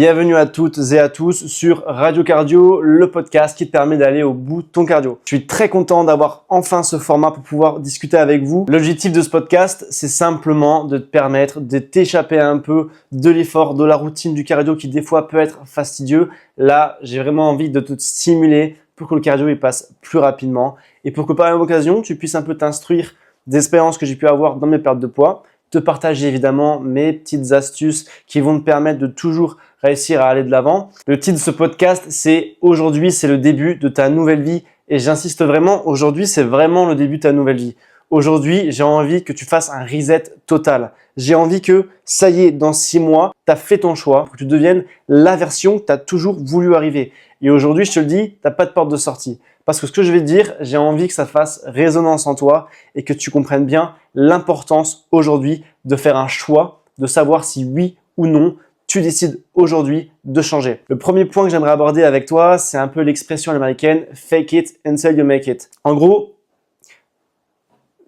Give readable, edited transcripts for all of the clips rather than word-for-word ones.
Bienvenue à toutes et à tous sur Radio Cardio, le podcast qui te permet d'aller au bout de ton cardio. Je suis très content d'avoir enfin ce format pour pouvoir discuter avec vous. L'objectif de ce podcast, c'est simplement de te permettre de t'échapper un peu de l'effort, de la routine du cardio qui des fois peut être fastidieux. Là, j'ai vraiment envie de te stimuler pour que le cardio il passe plus rapidement et pour que par la même occasion, tu puisses un peu t'instruire des expériences que j'ai pu avoir dans mes pertes de poids, te partager évidemment mes petites astuces qui vont te permettre de toujours réussir à aller de l'avant. Le titre de ce podcast, c'est « Aujourd'hui, c'est le début de ta nouvelle vie ». Et j'insiste vraiment, aujourd'hui, c'est vraiment le début de ta nouvelle vie. Aujourd'hui, j'ai envie que tu fasses un reset total. J'ai envie que, ça y est, dans 6 mois, tu as fait ton choix pour que tu deviennes la version que tu as toujours voulu arriver. Et aujourd'hui, je te le dis, tu n'as pas de porte de sortie. Parce que ce que je vais te dire, j'ai envie que ça fasse résonance en toi et que tu comprennes bien l'importance aujourd'hui de faire un choix, de savoir si oui ou non, tu décides aujourd'hui de changer. Le premier point que j'aimerais aborder avec toi, c'est un peu l'expression américaine « fake it until you make it ». En gros,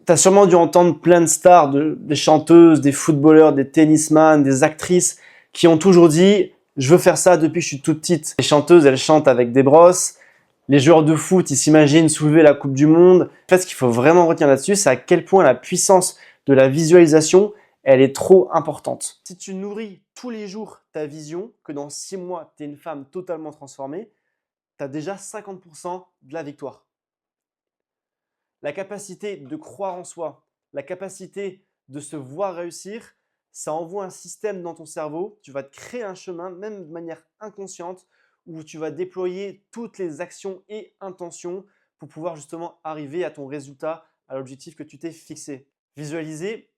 tu as sûrement dû entendre plein de stars, des chanteuses, des footballeurs, des tennisman, des actrices qui ont toujours dit « je veux faire ça depuis que je suis toute petite ». Les chanteuses, elles chantent avec des brosses. Les joueurs de foot, ils s'imaginent soulever la Coupe du Monde. En fait, ce qu'il faut vraiment retenir là-dessus, c'est à quel point la puissance de la visualisation elle est trop importante. Si tu nourris tous les jours ta vision, que dans 6 mois, tu es une femme totalement transformée, tu as déjà 50% de la victoire. La capacité de croire en soi, la capacité de se voir réussir, ça envoie un système dans ton cerveau, tu vas te créer un chemin, même de manière inconsciente, où tu vas déployer toutes les actions et intentions pour pouvoir justement arriver à ton résultat, à l'objectif que tu t'es fixé. Visualiser,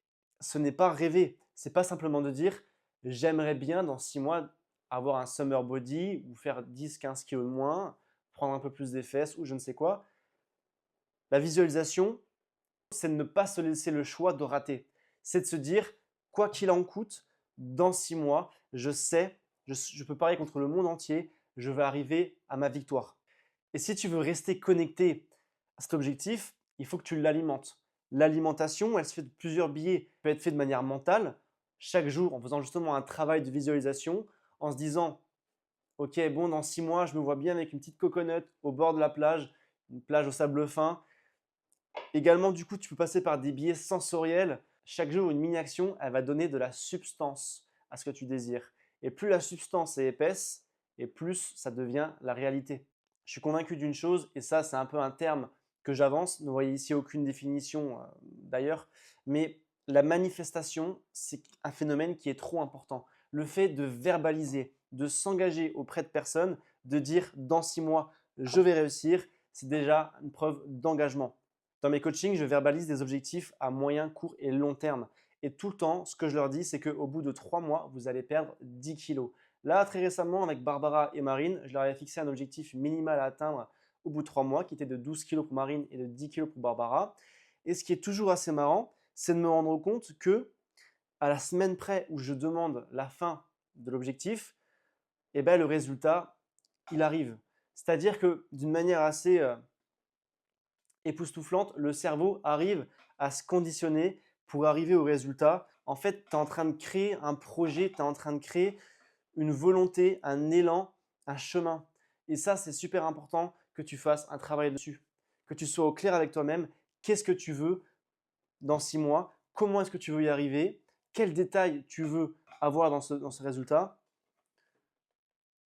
ce n'est pas rêver. Ce n'est pas simplement de dire « j'aimerais bien dans 6 mois avoir un summer body ou faire 10-15 kg de moins, prendre un peu plus des fesses ou je ne sais quoi ». La visualisation, c'est de ne pas se laisser le choix de rater. C'est de se dire « quoi qu'il en coûte, dans 6 mois, je sais, je peux parier contre le monde entier, je vais arriver à ma victoire ». Et si tu veux rester connecté à cet objectif, il faut que tu l'alimentes. L'alimentation, elle se fait de plusieurs biais. Elle peut être faite de manière mentale, chaque jour en faisant justement un travail de visualisation, en se disant « Ok, bon, dans 6 mois, je me vois bien avec une petite coconut au bord de la plage, une plage au sable fin. » Également, du coup, tu peux passer par des biais sensoriels. Chaque jour, une mini-action, elle va donner de la substance à ce que tu désires. Et plus la substance est épaisse, et plus ça devient la réalité. Je suis convaincu d'une chose, et ça, c'est un peu un terme que j'avance. Ne voyez ici aucune définition d'ailleurs, mais la manifestation, c'est un phénomène qui est trop important. Le fait de verbaliser, de s'engager auprès de personnes, de dire dans 6 mois, je vais réussir, c'est déjà une preuve d'engagement. Dans mes coachings, je verbalise des objectifs à moyen, court et long terme. Et tout le temps, ce que je leur dis, c'est qu'au bout de 3 mois, vous allez perdre 10 kilos. Là, très récemment, avec Barbara et Marine, je leur avais fixé un objectif minimal à atteindre au bout de 3 mois, qui était de 12 kilos pour Marine et de 10 kilos pour Barbara. Et ce qui est toujours assez marrant, c'est de me rendre compte que à la semaine près où je demande la fin de l'objectif, eh ben, le résultat, il arrive. C'est-à-dire que d'une manière assez époustouflante, le cerveau arrive à se conditionner pour arriver au résultat. En fait, tu es en train de créer un projet, tu es en train de créer une volonté, un élan, un chemin. Et ça, c'est super important que tu fasses un travail dessus, que tu sois au clair avec toi-même. Qu'est-ce que tu veux dans 6 mois? Comment est-ce que tu veux y arriver? Quels détails tu veux avoir dans ce résultat?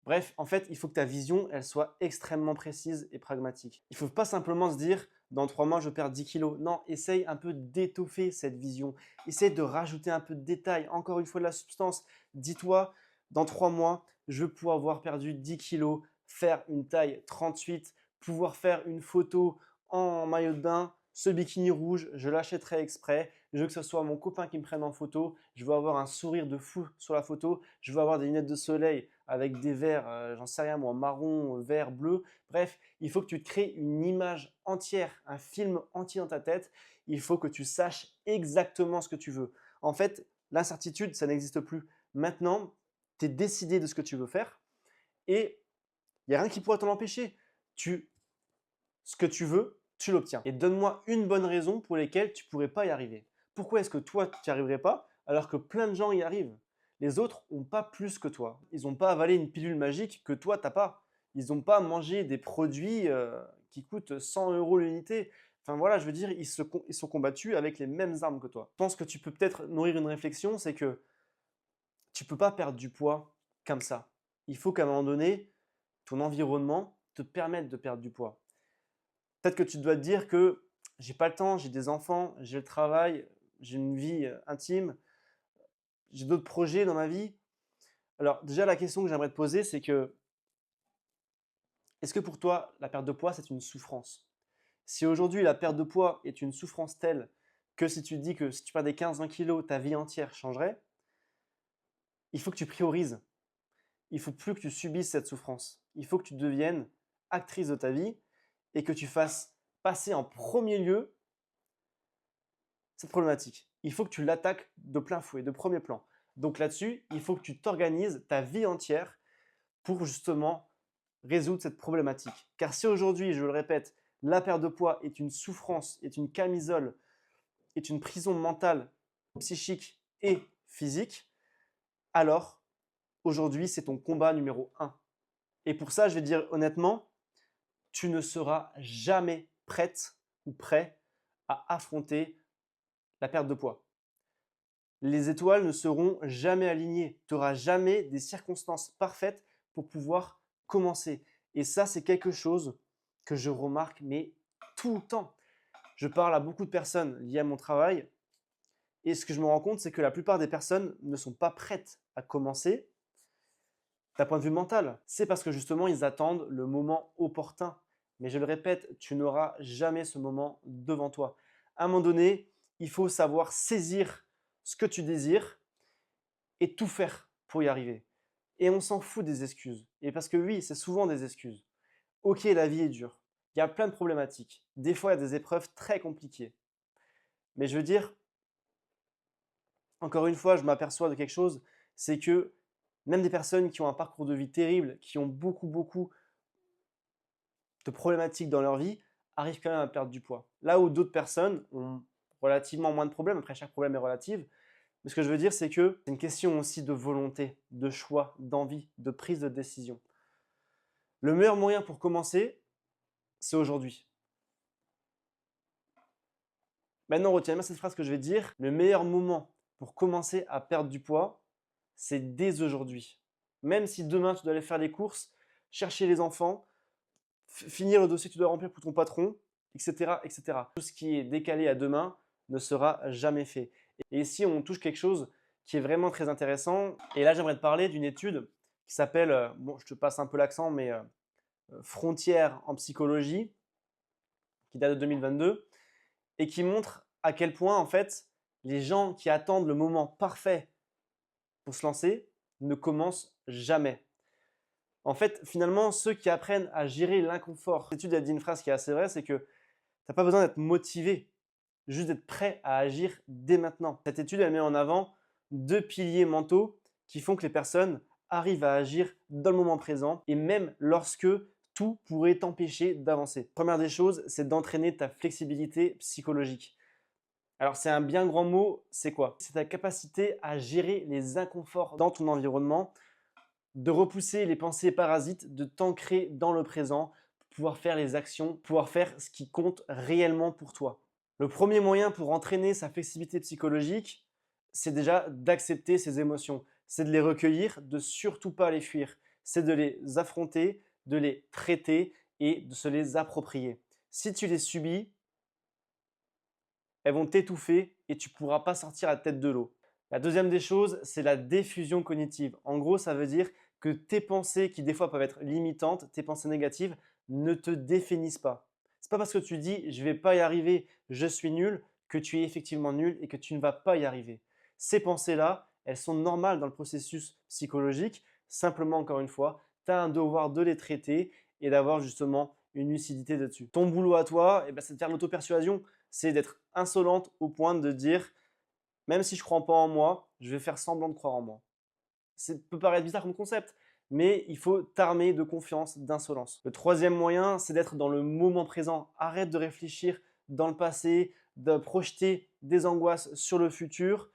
Bref, en fait, il faut que ta vision, elle soit extrêmement précise et pragmatique. Il ne faut pas simplement se dire « dans 3 mois, je perds 10 kilos ». Non, essaye un peu d'étoffer cette vision. Essaye de rajouter un peu de détails, encore une fois de la substance. Dis-toi, dans 3 mois, je veux pouvoir avoir perdu 10 kilos, faire une taille 38, pouvoir faire une photo en maillot de bain, ce bikini rouge, je l'achèterai exprès. Je veux que ce soit mon copain qui me prenne en photo. Je veux avoir un sourire de fou sur la photo. Je veux avoir des lunettes de soleil avec des verres, j'en sais rien moi, marron, vert, bleu. Bref, il faut que tu te crées une image entière, un film entier dans ta tête. Il faut que tu saches exactement ce que tu veux. En fait, l'incertitude, ça n'existe plus. Maintenant, tu es décidé de ce que tu veux faire et il n'y a rien qui pourra t'en empêcher. Ce que tu veux, tu l'obtiens. Et donne-moi une bonne raison pour laquelle tu ne pourrais pas y arriver. Pourquoi est-ce que toi, tu n'y arriverais pas alors que plein de gens y arrivent? Les autres n'ont pas plus que toi. Ils n'ont pas avalé une pilule magique que toi, tu n'as pas. Ils n'ont pas mangé des produits qui coûtent 100 € l'unité. Enfin voilà, je veux dire, ils sont combattus avec les mêmes armes que toi. Je pense que tu peux peut-être nourrir une réflexion, c'est que tu ne peux pas perdre du poids comme ça. Il faut qu'à un moment donné, ton environnement te permette de perdre du poids. Peut-être que tu dois te dire que j'ai pas le temps, j'ai des enfants, j'ai le travail, j'ai une vie intime, j'ai d'autres projets dans ma vie. Alors déjà, la question que j'aimerais te poser, c'est que est-ce que pour toi, la perte de poids, c'est une souffrance? Si aujourd'hui, la perte de poids est une souffrance telle que si tu te dis que si tu perdais 15-20 kilos, ta vie entière changerait, il faut que tu priorises. Il ne faut plus que tu subisses cette souffrance. Il faut que tu deviennes actrice de ta vie et que tu fasses passer en premier lieu cette problématique. Il faut que tu l'attaques de plein fouet, de premier plan. Donc là-dessus, il faut que tu t'organises ta vie entière pour justement résoudre cette problématique. Car si aujourd'hui, je le répète, la perte de poids est une souffrance, est une camisole, est une prison mentale, psychique et physique, alors aujourd'hui, c'est ton combat numéro 1. Et pour ça, je vais dire honnêtement, tu ne seras jamais prête ou prêt à affronter la perte de poids. Les étoiles ne seront jamais alignées. Tu n'auras jamais des circonstances parfaites pour pouvoir commencer. Et ça, c'est quelque chose que je remarque, mais tout le temps. Je parle à beaucoup de personnes liées à mon travail et ce que je me rends compte, c'est que la plupart des personnes ne sont pas prêtes à commencer d'un point de vue mental. C'est parce que justement, ils attendent le moment opportun. Mais je le répète, tu n'auras jamais ce moment devant toi. À un moment donné, il faut savoir saisir ce que tu désires et tout faire pour y arriver. Et on s'en fout des excuses. Et parce que oui, c'est souvent des excuses. Ok, la vie est dure. Il y a plein de problématiques. Des fois, il y a des épreuves très compliquées. Mais je veux dire, encore une fois, je m'aperçois de quelque chose, c'est que même des personnes qui ont un parcours de vie terrible, qui ont beaucoup de problématiques dans leur vie, arrivent quand même à perdre du poids. Là où d'autres personnes ont relativement moins de problèmes, après chaque problème est relatif, mais ce que je veux dire, c'est que c'est une question aussi de volonté, de choix, d'envie, de prise de décision. Le meilleur moyen pour commencer, c'est aujourd'hui. Maintenant, retiens bien cette phrase que je vais dire. Le meilleur moment pour commencer à perdre du poids, c'est dès aujourd'hui. Même si demain, tu dois aller faire les courses, chercher les enfants, finir le dossier que tu dois remplir pour ton patron, etc., etc. Tout ce qui est décalé à demain ne sera jamais fait. Et ici, on touche quelque chose qui est vraiment très intéressant. Et là, j'aimerais te parler d'une étude qui s'appelle, bon, je te passe un peu l'accent, mais Frontières en psychologie, qui date de 2022, et qui montre à quel point, en fait, les gens qui attendent le moment parfait pour se lancer ne commencent jamais. En fait, finalement, ceux qui apprennent à gérer l'inconfort, l'étude a dit une phrase qui est assez vraie, c'est que tu n'as pas besoin d'être motivé, juste d'être prêt à agir dès maintenant. Cette étude, elle met en avant 2 piliers mentaux qui font que les personnes arrivent à agir dans le moment présent et même lorsque tout pourrait t'empêcher d'avancer. Première des choses, c'est d'entraîner ta flexibilité psychologique. Alors c'est un bien grand mot, c'est quoi? C'est ta capacité à gérer les inconforts dans ton environnement, de repousser les pensées parasites, de t'ancrer dans le présent, pour pouvoir faire les actions, pouvoir faire ce qui compte réellement pour toi. Le premier moyen pour entraîner sa flexibilité psychologique, c'est déjà d'accepter ses émotions. C'est de les recueillir, de surtout pas les fuir. C'est de les affronter, de les traiter et de se les approprier. Si tu les subis, elles vont t'étouffer et tu ne pourras pas sortir la tête de l'eau. La deuxième des choses, c'est la diffusion cognitive. En gros, ça veut dire que tes pensées qui des fois peuvent être limitantes, tes pensées négatives, ne te définissent pas. C'est pas parce que tu dis je vais pas y arriver, je suis nul, que tu es effectivement nul et que tu ne vas pas y arriver. Ces pensées-là, elles sont normales dans le processus psychologique. Simplement, encore une fois, tu as un devoir de les traiter et d'avoir justement une lucidité dessus. Ton boulot à toi, c'est de faire l'auto-persuasion, c'est d'être insolente au point de dire même si je ne crois pas en moi, je vais faire semblant de croire en moi. Ça peut paraître bizarre comme concept, mais il faut t'armer de confiance, d'insolence. Le troisième moyen, c'est d'être dans le moment présent. Arrête de réfléchir dans le passé, de projeter des angoisses sur le futur.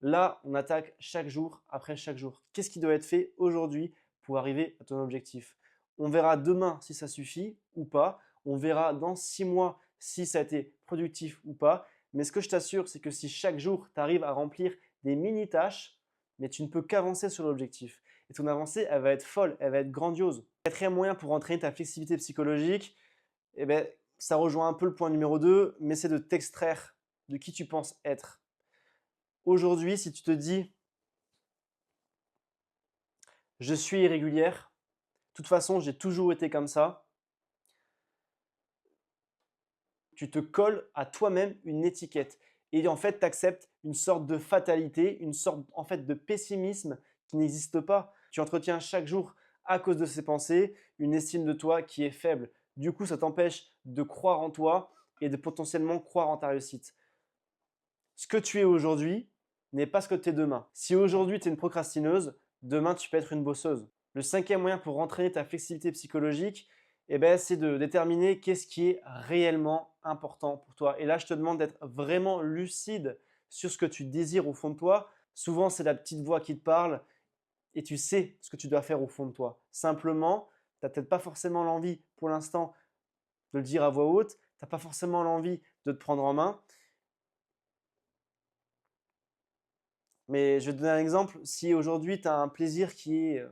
Là, on attaque chaque jour après chaque jour. Qu'est-ce qui doit être fait aujourd'hui pour arriver à ton objectif? On verra demain si ça suffit ou pas. On verra dans 6 mois si ça a été productif ou pas. Mais ce que je t'assure, c'est que si chaque jour, tu arrives à remplir des mini-tâches, mais tu ne peux qu'avancer sur l'objectif. Et ton avancée, elle va être folle, elle va être grandiose. Quatrième moyen pour entraîner ta flexibilité psychologique, eh ben, ça rejoint un peu le point numéro 2, mais c'est de t'extraire de qui tu penses être. Aujourd'hui, si tu te dis « je suis irrégulière », de toute façon, j'ai toujours été comme ça, tu te colles à toi-même une étiquette. Et en fait, tu acceptes une sorte de fatalité, une sorte en fait de pessimisme qui n'existe pas. Tu entretiens chaque jour, à cause de ces pensées, une estime de toi qui est faible. Du coup, ça t'empêche de croire en toi et de potentiellement croire en ta réussite. Ce que tu es aujourd'hui n'est pas ce que tu es demain. Si aujourd'hui tu es une procrastineuse, demain tu peux être une bosseuse. Le cinquième moyen pour entraîner ta flexibilité psychologique, c'est de déterminer qu'est-ce qui est réellement important pour toi. Et là, je te demande d'être vraiment lucide sur ce que tu désires au fond de toi. Souvent, c'est la petite voix qui te parle et tu sais ce que tu dois faire au fond de toi. Simplement, tu n'as peut-être pas forcément l'envie pour l'instant de le dire à voix haute, tu n'as pas forcément l'envie de te prendre en main. Mais je vais te donner un exemple. Si aujourd'hui tu as un plaisir qui est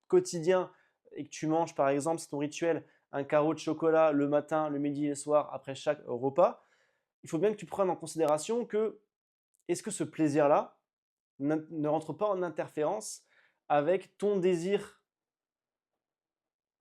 quotidien et que tu manges par exemple, c'est ton rituel, un carreau de chocolat le matin, le midi et le soir après chaque repas, il faut bien que tu prennes en considération que est-ce que ce plaisir-là ne rentre pas en interférence avec ton désir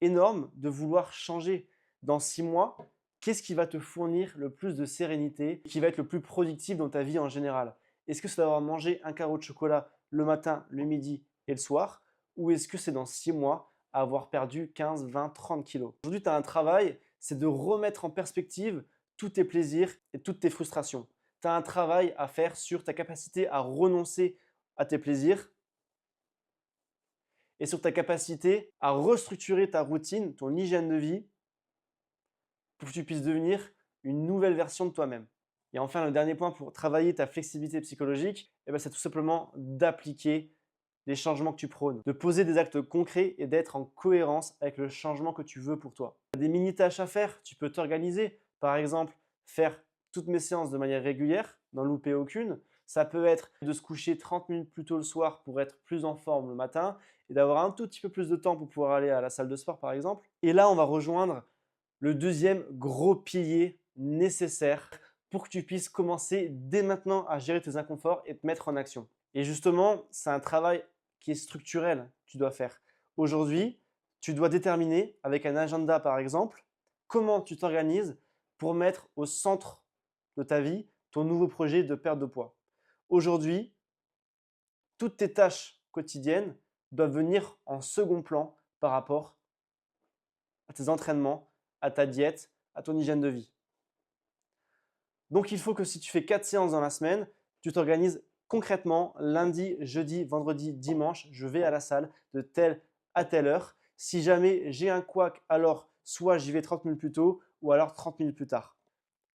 énorme de vouloir changer dans 6 mois? Qu'est-ce qui va te fournir le plus de sérénité, qui va être le plus productif dans ta vie en général? Est-ce que c'est d'avoir mangé un carreau de chocolat le matin, le midi et le soir? Ou est-ce que c'est dans 6 mois avoir perdu 15, 20, 30 kilos? Aujourd'hui, tu as un travail, c'est de remettre en perspective tous tes plaisirs et toutes tes frustrations. Tu as un travail à faire sur ta capacité à renoncer à tes plaisirs et sur ta capacité à restructurer ta routine, ton hygiène de vie pour que tu puisses devenir une nouvelle version de toi-même. Et enfin, le dernier point pour travailler ta flexibilité psychologique, c'est tout simplement d'appliquer les changements que tu prônes, de poser des actes concrets et d'être en cohérence avec le changement que tu veux pour toi. Tu as des mini-tâches à faire, tu peux t'organiser. Par exemple, faire toutes mes séances de manière régulière, n'en louper aucune. Ça peut être de se coucher 30 minutes plus tôt le soir pour être plus en forme le matin et d'avoir un tout petit peu plus de temps pour pouvoir aller à la salle de sport par exemple. Et là, on va rejoindre le deuxième gros pilier nécessaire pour que tu puisses commencer dès maintenant à gérer tes inconforts et te mettre en action. Et justement, c'est un travail qui est structurel que tu dois faire. Aujourd'hui, tu dois déterminer avec un agenda par exemple, comment tu t'organises pour mettre au centre de ta vie ton nouveau projet de perte de poids. Aujourd'hui, toutes tes tâches quotidiennes doivent venir en second plan par rapport à tes entraînements, à ta diète, à ton hygiène de vie. Donc, il faut que si tu fais 4 séances dans la semaine, tu t'organises concrètement lundi, jeudi, vendredi, dimanche. Je vais à la salle de telle à telle heure. Si jamais j'ai un couac, alors soit j'y vais 30 minutes plus tôt ou alors 30 minutes plus tard.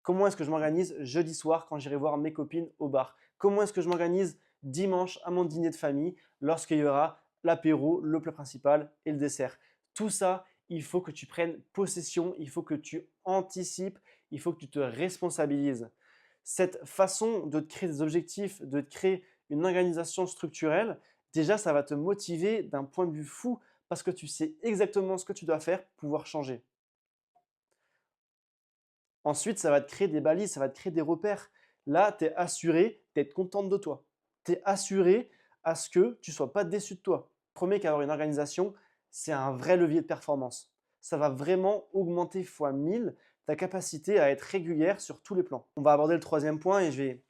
Comment est-ce que je m'organise jeudi soir quand j'irai voir mes copines au bar? Comment est-ce que je m'organise dimanche à mon dîner de famille lorsqu'il y aura l'apéro, le plat principal et le dessert? Tout ça, il faut que tu prennes possession, il faut que tu anticipes, il faut que tu te responsabilises. Cette façon de te créer des objectifs, de te créer une organisation structurelle, déjà, ça va te motiver d'un point de vue fou parce que tu sais exactement ce que tu dois faire pour pouvoir changer. Ensuite, ça va te créer des balises, ça va te créer des repères. Là, tu es assuré d'être contente de toi. Tu es assuré à ce que tu ne sois pas déçu de toi. Promets qu'avoir une organisation, c'est un vrai levier de performance. Ça va vraiment augmenter fois 1000 ta capacité à être régulière sur tous les plans. On va aborder le troisième point et je vais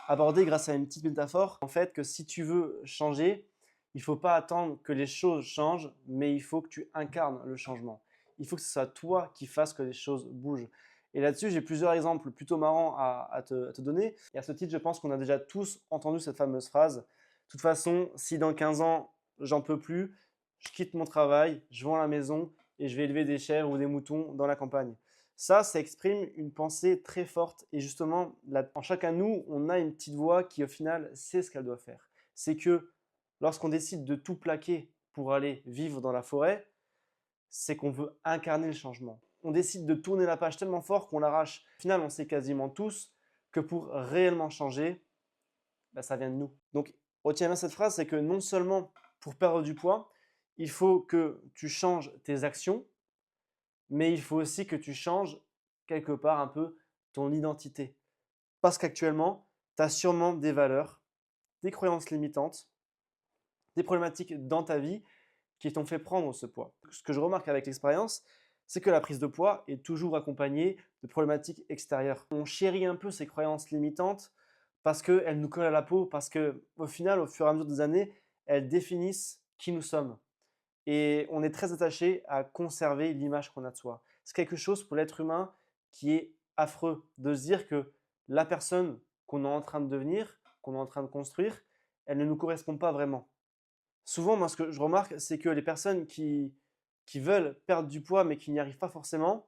aborder grâce à une petite métaphore en fait que si tu veux changer, il ne faut pas attendre que les choses changent, mais il faut que tu incarnes le changement. Il faut que ce soit toi qui fasses que les choses bougent. Et là-dessus, j'ai plusieurs exemples plutôt marrants à te donner. Et à ce titre, je pense qu'on a déjà tous entendu cette fameuse phrase. De toute façon, si dans 15 ans, j'en peux plus, je quitte mon travail, je vends la maison et je vais élever des chèvres ou des moutons dans la campagne. Ça exprime une pensée très forte et justement, en chacun de nous, on a une petite voix qui au final sait ce qu'elle doit faire. C'est que lorsqu'on décide de tout plaquer pour aller vivre dans la forêt, c'est qu'on veut incarner le changement. On décide de tourner la page tellement fort qu'on l'arrache. Au final, on sait quasiment tous que pour réellement changer, ça vient de nous. Donc, retiens bien cette phrase, c'est que non seulement pour perdre du poids, il faut que tu changes tes actions, mais il faut aussi que tu changes quelque part un peu ton identité. Parce qu'actuellement, tu as sûrement des valeurs, des croyances limitantes, des problématiques dans ta vie qui t'ont fait prendre ce poids. Ce que je remarque avec l'expérience, c'est que la prise de poids est toujours accompagnée de problématiques extérieures. On chérit un peu ces croyances limitantes parce qu'elles nous collent à la peau, parce qu'au final, au fur et à mesure des années, elles définissent qui nous sommes. Et on est très attaché à conserver l'image qu'on a de soi. C'est quelque chose pour l'être humain qui est affreux de se dire que la personne qu'on est en train de devenir, qu'on est en train de construire, elle ne nous correspond pas vraiment. Souvent, moi, ce que je remarque, c'est que les personnes qui veulent perdre du poids mais qui n'y arrivent pas forcément,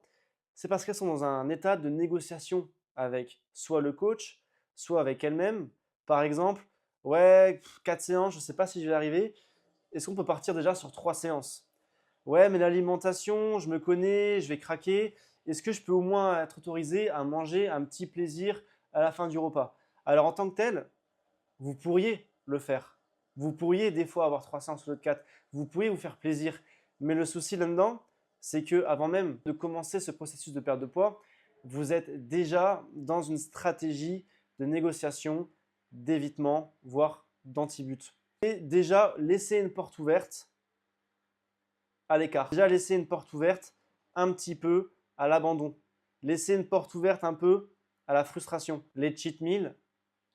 c'est parce qu'elles sont dans un état de négociation avec soit le coach, soit avec elles-mêmes. Par exemple, ouais, 4 séances, je ne sais pas si je vais arriver. Est-ce qu'on peut partir déjà sur 3 séances? Ouais, mais l'alimentation, je me connais, je vais craquer. Est-ce que je peux au moins être autorisé à manger un petit plaisir à la fin du repas? Alors en tant que tel, vous pourriez le faire. Vous pourriez des fois avoir 3 séances au lieu de 4. Vous pourriez vous faire plaisir. Mais le souci là-dedans, c'est que avant même de commencer ce processus de perte de poids, vous êtes déjà dans une stratégie de négociation, d'évitement, voire d'anti-but. Et déjà, laisser une porte ouverte à l'écart. Déjà, laisser une porte ouverte un petit peu à l'abandon. Laisser une porte ouverte un peu à la frustration. Les cheat meals,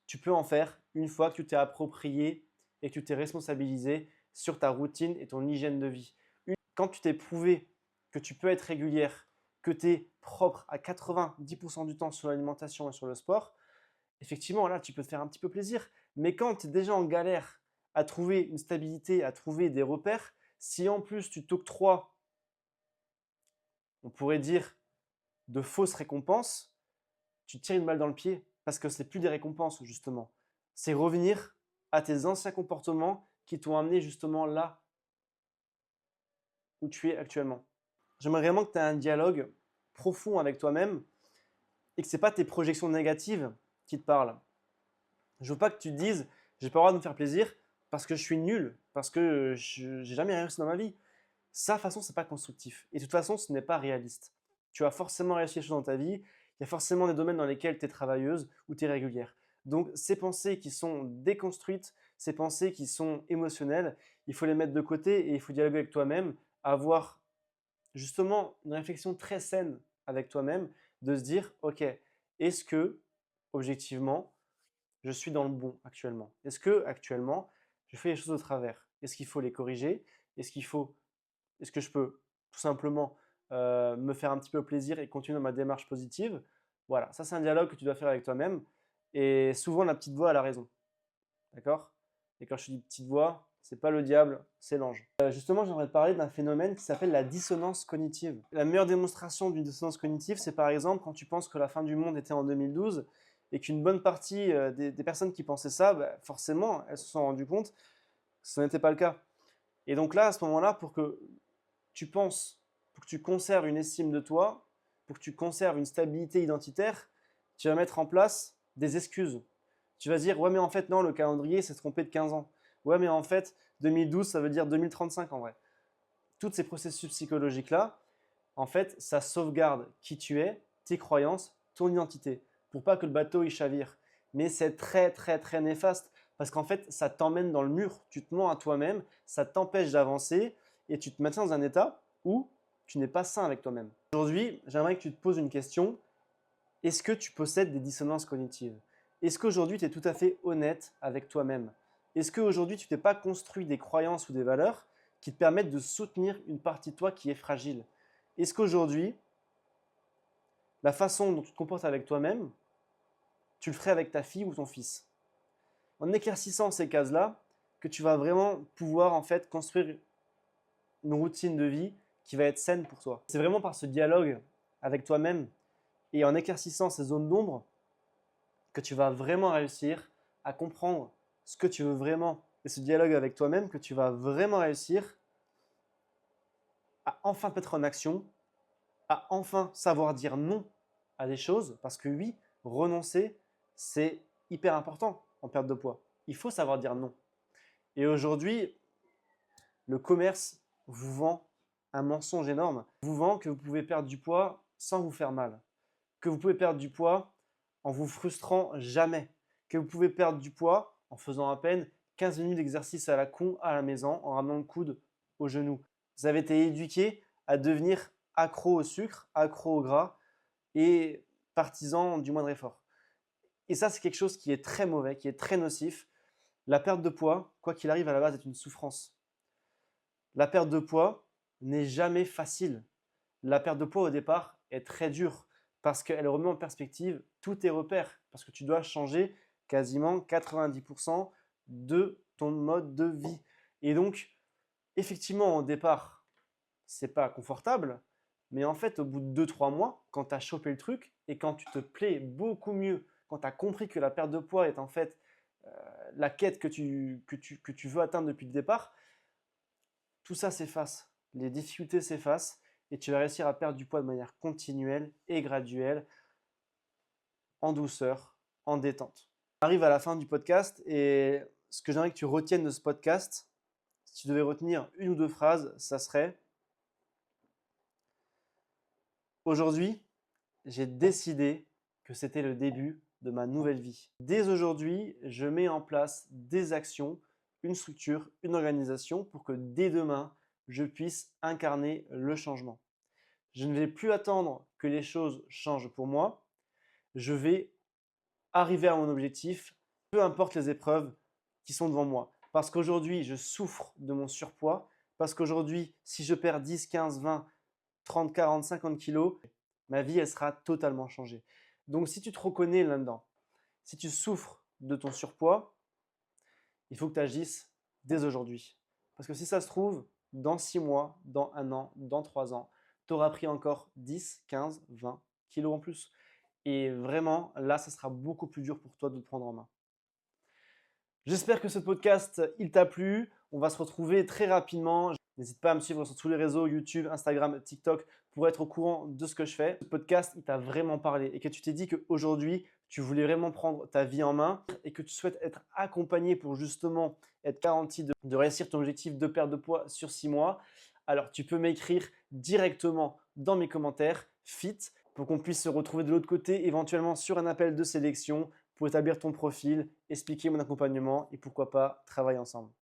tu peux en faire une fois que tu t'es approprié et que tu t'es responsabilisé sur ta routine et ton hygiène de vie. Quand tu t'es prouvé que tu peux être régulière, que tu es propre à 90% du temps sur l'alimentation et sur le sport, effectivement, là, tu peux te faire un petit peu plaisir. Mais quand tu es déjà en galère à trouver une stabilité, à trouver des repères, si en plus tu t'octroies, on pourrait dire, de fausses récompenses, tu te tires une balle dans le pied parce que c'est plus des récompenses justement. C'est revenir à tes anciens comportements qui t'ont amené justement là où tu es actuellement. J'aimerais vraiment que tu aies un dialogue profond avec toi-même et que ce n'est pas tes projections négatives qui te parlent. Je veux pas que tu te dises j'ai pas le droit de me faire plaisir parce que je suis nul, parce que je n'ai jamais réussi dans ma vie. Ça, de toute façon, c'est pas constructif. Et de toute façon, ce n'est pas réaliste. Tu as forcément réussi des choses dans ta vie. Il y a forcément des domaines dans lesquels tu es travailleuse ou tu es régulière. Donc, ces pensées qui sont déconstruites, ces pensées qui sont émotionnelles, il faut les mettre de côté et il faut dialoguer avec toi-même, avoir justement une réflexion très saine avec toi-même, de se dire, ok, est-ce que, objectivement, je suis dans le bon actuellement? Est-ce que, actuellement, je fais les choses au travers? Est-ce qu'il faut les corriger? Est-ce que je peux tout simplement me faire un petit peu plaisir et continuer dans ma démarche positive? Voilà, ça c'est un dialogue que tu dois faire avec toi-même. Et souvent la petite voix a la raison. D'accord? Et quand je dis petite voix, c'est pas le diable, c'est l'ange. Justement, j'aimerais te parler d'un phénomène qui s'appelle la dissonance cognitive. La meilleure démonstration d'une dissonance cognitive, c'est par exemple quand tu penses que la fin du monde était en 2012 et qu'une bonne partie des personnes qui pensaient ça, forcément, elles se sont rendues compte que ce n'était pas le cas. Et donc là, à ce moment-là, pour que tu penses, pour que tu conserves une estime de toi, pour que tu conserves une stabilité identitaire, tu vas mettre en place des excuses. Tu vas dire, ouais, mais en fait, non, le calendrier s'est trompé de 15 ans. Ouais, mais en fait, 2012, ça veut dire 2035 en vrai. Tous ces processus psychologiques-là, en fait, ça sauvegarde qui tu es, tes croyances, ton identité, pour pas que le bateau il chavire. Mais c'est très, très, très néfaste parce qu'en fait, ça t'emmène dans le mur. Tu te mens à toi-même, ça t'empêche d'avancer et tu te maintiens dans un état où tu n'es pas sain avec toi-même. Aujourd'hui, j'aimerais que tu te poses une question. Est-ce que tu possèdes des dissonances cognitives? Est-ce qu'aujourd'hui, tu es tout à fait honnête avec toi-même? Est-ce qu'aujourd'hui, tu t'es pas construit des croyances ou des valeurs qui te permettent de soutenir une partie de toi qui est fragile? Est-ce qu'aujourd'hui, la façon dont tu te comportes avec toi-même, tu le ferais avec ta fille ou ton fils? En éclaircissant ces cases-là, que tu vas vraiment pouvoir en fait construire une routine de vie qui va être saine pour toi. C'est vraiment par ce dialogue avec toi-même et en éclaircissant ces zones d'ombre que tu vas vraiment réussir à comprendre ce que tu veux vraiment et ce dialogue avec toi-même que tu vas vraiment réussir à enfin mettre en action, à enfin savoir dire non à des choses parce que oui, renoncer, c'est hyper important en perte de poids. Il faut savoir dire non. Et aujourd'hui, le commerce vous vend un mensonge énorme. Vous vend que vous pouvez perdre du poids sans vous faire mal, que vous pouvez perdre du poids en vous frustrant jamais, que vous pouvez perdre du poids en faisant à peine 15 minutes d'exercice à la con à la maison, en ramenant le coude au genou. Vous avez été éduqué à devenir accro au sucre, accro au gras et partisan du moindre effort. Et ça, c'est quelque chose qui est très mauvais, qui est très nocif. La perte de poids, quoi qu'il arrive, à la base, est une souffrance. La perte de poids n'est jamais facile. La perte de poids au départ est très dure parce qu'elle remet en perspective tous tes repères, parce que tu dois changer quasiment 90% de ton mode de vie. Et donc, effectivement, au départ, c'est pas confortable, mais en fait, au bout de 2-3 mois, quand tu as chopé le truc et quand tu te plais beaucoup mieux, quand tu as compris que la perte de poids est en fait la quête que tu veux atteindre depuis le départ, tout ça s'efface, les difficultés s'effacent et tu vas réussir à perdre du poids de manière continuelle et graduelle, en douceur, en détente. On arrive à la fin du podcast et ce que j'aimerais que tu retiennes de ce podcast, si tu devais retenir une ou deux phrases, ça serait: aujourd'hui, j'ai décidé que c'était le début de ma nouvelle vie. Dès aujourd'hui, je mets en place des actions, une structure, une organisation pour que dès demain, je puisse incarner le changement. Je ne vais plus attendre que les choses changent pour moi. Je vais arriver à mon objectif, peu importe les épreuves qui sont devant moi. Parce qu'aujourd'hui, je souffre de mon surpoids. Parce qu'aujourd'hui, si je perds 10, 15, 20, 30, 40, 50 kilos, ma vie, elle sera totalement changée. Donc, si tu te reconnais là-dedans, si tu souffres de ton surpoids, il faut que tu agisses dès aujourd'hui. Parce que si ça se trouve, dans 6 mois, dans 1 an, dans 3 ans, tu auras pris encore 10, 15, 20 kilos en plus. Et vraiment, là, ça sera beaucoup plus dur pour toi de te prendre en main. J'espère que ce podcast, il t'a plu. On va se retrouver très rapidement. N'hésite pas à me suivre sur tous les réseaux, YouTube, Instagram, TikTok, pour être au courant de ce que je fais. Ce podcast, il t'a vraiment parlé et que tu t'es dit qu'aujourd'hui, tu voulais vraiment prendre ta vie en main et que tu souhaites être accompagné pour justement être garanti de réussir ton objectif de perte de poids sur 6 mois. Alors, tu peux m'écrire directement dans mes commentaires, fit, pour qu'on puisse se retrouver de l'autre côté, éventuellement sur un appel de sélection pour établir ton profil, expliquer mon accompagnement et pourquoi pas travailler ensemble.